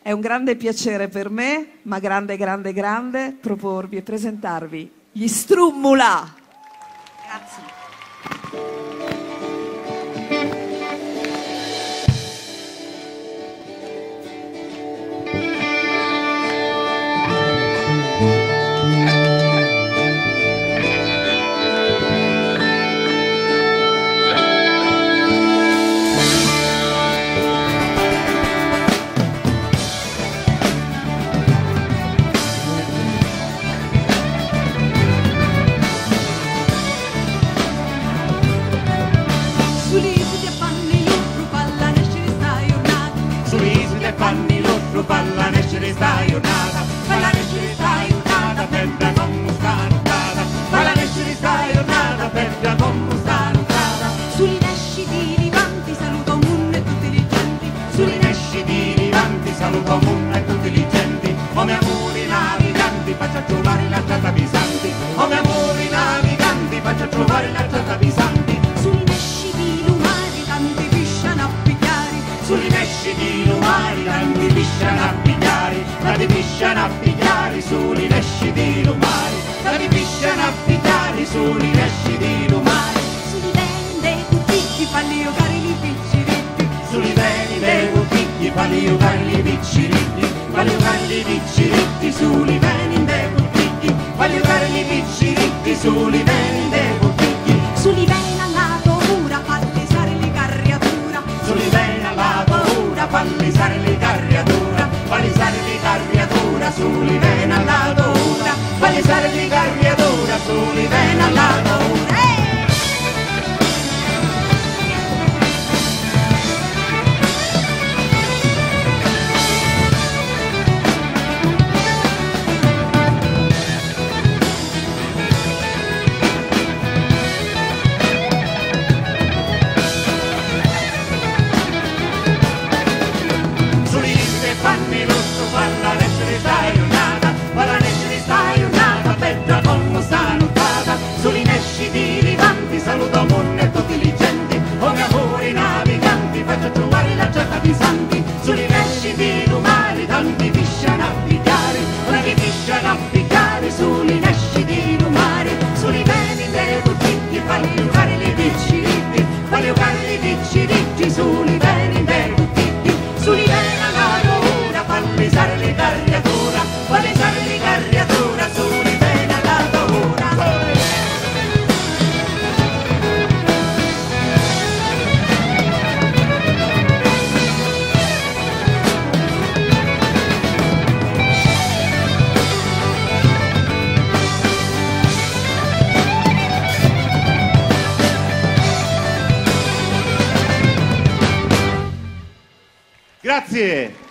È un grande piacere per me, ma grande, grande, grande, proporvi e presentarvi gli Strummula. Grazie. Fanni l'orro, palla nescere sta giornata, palla nescere sta giornata, pedra come sta nuotata, palla nescere sta giornata, pedra come sta nuotata. Sui nesci di rivanti saluto munno e tutti gli genti, Sui nesci di rivanti saluto munno e tutti gli genti, come amori naviganti faccia trovare la trata pisanti, come amori naviganti faccia trovare la trata pisanti. sui nesci di lumari tanti pisciano a pigliare, Sui nesci di lumari tanti pisciano a pigliare, tanti pisciano a pigliare sui nesci di lumari, tanti pisciano a pigliare sui nesci di lumari. sui veni dei cuticchi falli giocare i picciritti, Sui veni dei cuticchi falli giocare i picciritti, falli giocare i picciritti sui veni dei cuticchi, falli giocare i picciritti sui veni dei cuticchi. sui veni alla paura falli sare le carriatura, Sui veni alla paura falli sare le carriatura, falli sare le carriatura sui veni alla paura, falli sare le carriatura sui veni alla paura. Fanni l'orso, palla nescere sta giornata, palla nescere sta giornata, pedra come sta nuotata. Sui nesci di rivanti saluto monne e tutti gli genti, come amori naviganti faccia trovare la giacca di santi. Sui nesci di lumari tanti pisciano a pigliare, tanti pisciano a pigliare sui nesci di lumari. Sui veni dei cuticchi falli giocare le picciritti, falli giocare i picciritti sui veni dei cuticchi, sui veni pallisare le carriatura, pallisare le carriatura, soli bene alla paura. Grazie.